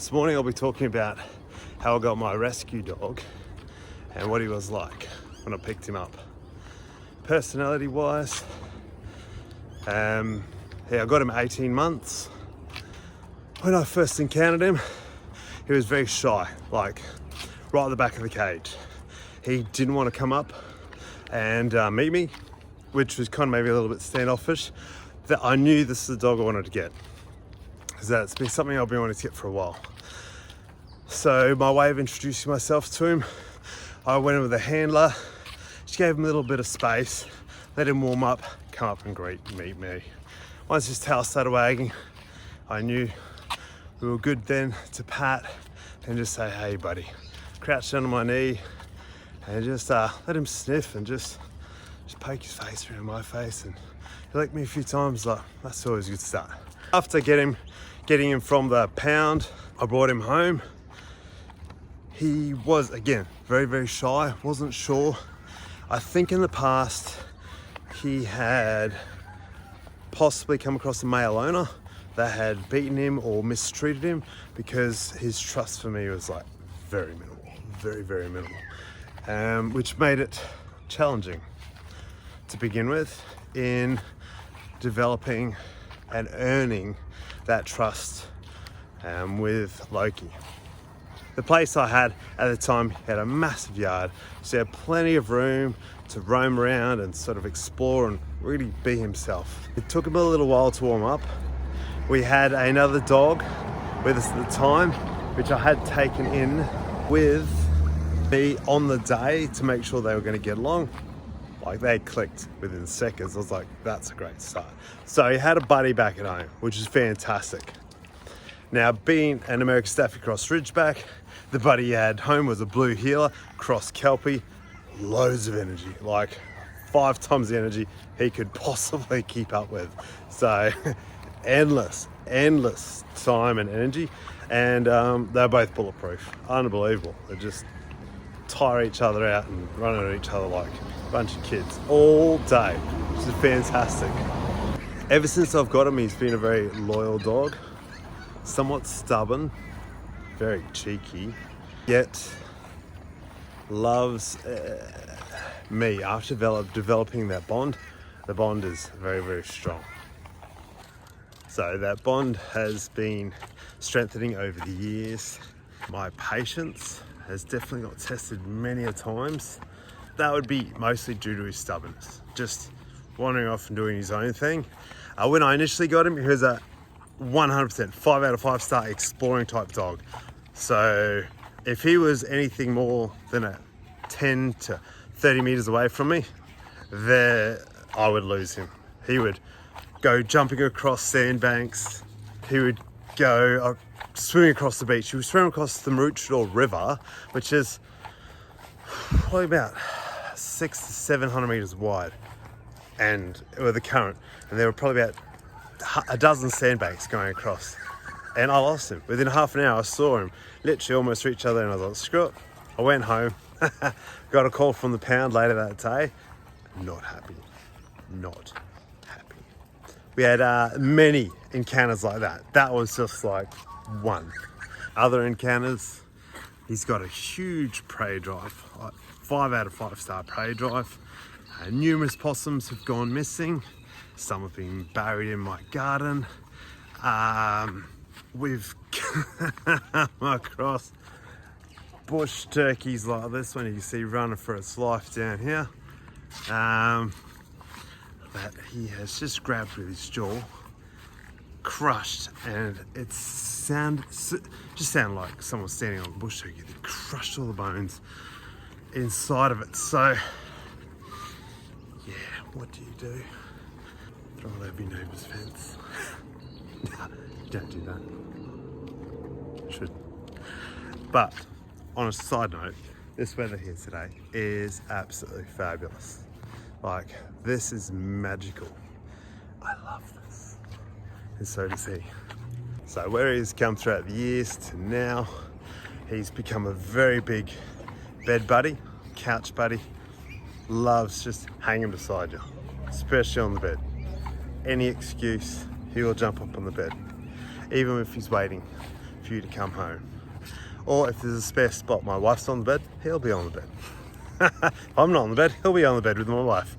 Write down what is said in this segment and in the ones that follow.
This morning I'll be talking about how I got my rescue dog and what he was like when I picked him up. Personality wise, I got him 18 months. When I first encountered him, he was very shy, like right at the back of the cage. He didn't want to come up and meet me, which was kind of maybe a little bit standoffish. That I knew this is the dog I wanted to get, because that's been something I've been wanting to get for a while. So my way of introducing myself to him, I went in with a handler, just gave him a little bit of space, let him warm up, come up and meet me. Once his tail started wagging, I knew we were good then to pat and just say, hey buddy. Crouched under my knee and just let him sniff and just poke his face around my face, and he licked me a few times. Like, that's always a good start. After getting him from the pound, I brought him home. He was, again, very, very shy, wasn't sure. I think in the past he had possibly come across a male owner that had beaten him or mistreated him, because his trust for me was like very minimal, very, very minimal, which made it challenging to begin with in developing and earning that trust with Loki. The place I had at the time had a massive yard, so he had plenty of room to roam around and sort of explore and really be himself. It took him a little while to warm up. We had another dog with us at the time, which I had taken in with me on the day to make sure they were going to get along. Like, they clicked within seconds. I was like, that's a great start. So he had a buddy back at home, which is fantastic. Now, being an American Staffy cross Ridgeback, the buddy he had home was a blue heeler, cross Kelpie, loads of energy, like 5 times the energy he could possibly keep up with. So endless time and energy. And they're both bulletproof, unbelievable. They just tire each other out and run at each other like a bunch of kids all day, which is fantastic. Ever since I've got him, he's been a very loyal dog, somewhat stubborn, very cheeky, yet loves me. After developing that bond, the bond is very, very strong. So that bond has been strengthening over the years. My patience has definitely got tested many a times. That would be mostly due to his stubbornness, just wandering off and doing his own thing. When I initially got him, he was a 100% 5 out of 5 star exploring type dog. So if he was anything more than a 10 to 30 meters away from me, there I would lose him. He would go jumping across sandbanks. He would go swimming across the beach. He would swim across the Maroochydore River, which is probably about 600 to 700 meters wide, and with a current, and there were probably about a dozen sandbanks going across, and I lost him. Within half an hour I saw him literally almost reach each other, and I was like, screw it. I went home, got a call from the pound later that day. Not happy. We had many encounters like that. That was just like one. Other encounters, he's got a huge prey drive, like 5 out of 5 star prey drive. Numerous possums have gone missing. Some have been buried in my garden. We've come across bush turkeys like this one you can see running for its life down here. That he has just grabbed with his jaw, crushed, and it just sounded like someone standing on a bush turkey. They crushed all the bones inside of it. So yeah, what do you do? Throw it over your neighbour's fence. No, don't do that. Shouldn't. But on a side note, this weather here today is absolutely fabulous. Like, this is magical. I love this. And so does he. So where he's come throughout the years to now, he's become a very big bed buddy, couch buddy. Loves just hanging beside you, especially on the bed. Any excuse, he will jump up on the bed. Even if he's waiting for you to come home. Or if there's a spare spot, my wife's on the bed, he'll be on the bed. If I'm not on the bed, he'll be on the bed with my wife.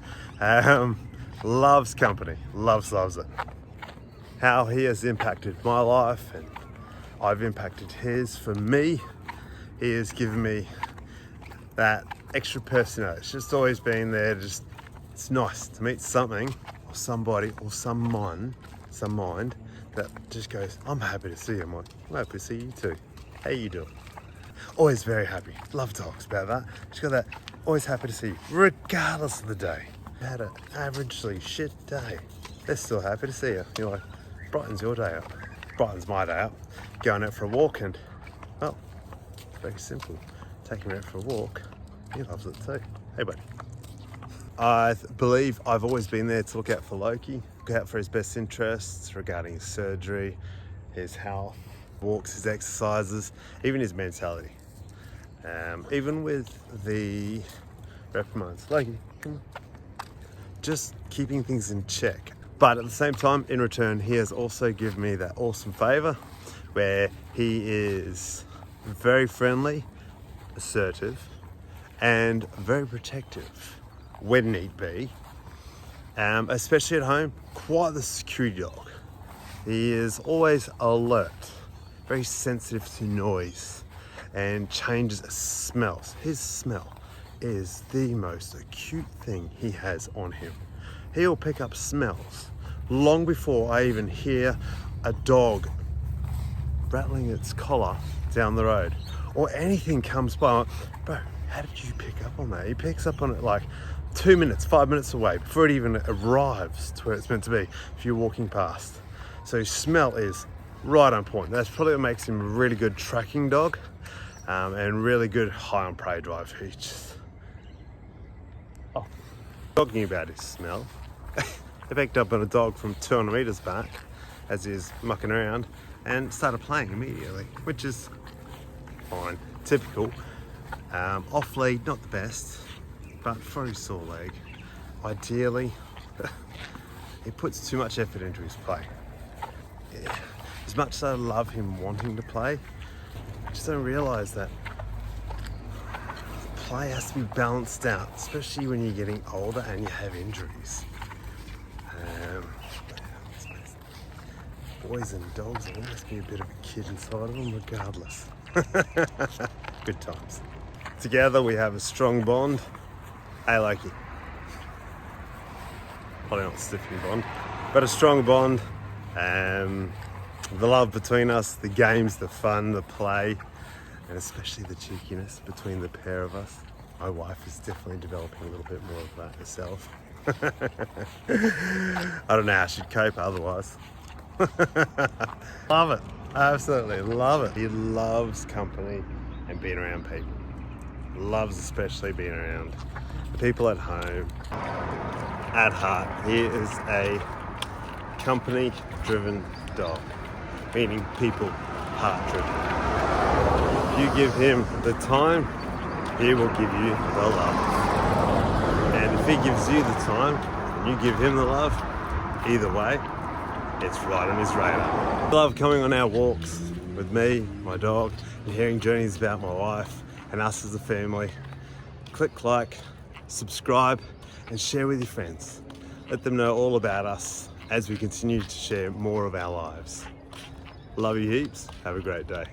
Loves company, loves it. How he has impacted my life and I've impacted his. For me, he has given me that extra personality. It's just always been there. It's nice to meet something or somebody or some mind that just goes, I'm happy to see you, Mike. I'm happy to see you too. How you doing? Always very happy. Love talks about that. Just got that, always happy to see you, regardless of the day. Had an averagely shit day. They're still happy to see you. You're like, brightens your day up. Brightens my day up. Going out for a walk and, well, it's very simple. Taking him out for a walk, he loves it too. Hey buddy. I believe I've always been there to look out for Loki, look out for his best interests regarding his surgery, his health, walks, his exercises, even his mentality. Even with the reprimands, Loki, come on. Just keeping things in check. But at the same time, in return, he has also given me that awesome favor where he is very friendly, assertive, and very protective when need be. Especially at home, quite the security dog. He is always alert, very sensitive to noise and changes smells. His smell is the most acute thing he has on him. He'll pick up smells long before I even hear a dog rattling its collar down the road or anything comes by. I'm like, bro, how did you pick up on that? He picks up on it like 2 minutes, 5 minutes away before it even arrives to where it's meant to be if you're walking past. So his smell is right on point. That's probably what makes him a really good tracking dog and really good high on prey drive. He just, talking about his smell, they picked up on a dog from 200 meters back as he was mucking around and started playing immediately, which is fine, typical. Off lead, not the best, but for his sore leg, ideally, he puts too much effort into his play. Yeah. As much as I love him wanting to play, I just don't realise that play has to be balanced out, especially when you're getting older and you have injuries. Boys and dogs, there must be a bit of a kid inside of them regardless. Good times. Together we have a strong bond. I like it. Probably not a stiffing bond, but a strong bond. The love between us, the games, the fun, the play, and especially the cheekiness between the pair of us. My wife is definitely developing a little bit more of that herself. I don't know how she'd cope otherwise. Love it. I absolutely love it. He loves company and being around people. Loves especially being around the people at home. At heart, he is a company-driven dog, meaning people heart-driven. If you give him the time, he will give you the love. And if he gives you the time and you give him the love, either way, it's right on his radar. I love coming on our walks with me, my dog, and hearing journeys about my wife and us as a family. Click like, subscribe, and share with your friends. Let them know all about us as we continue to share more of our lives. Love you heaps. Have a great day.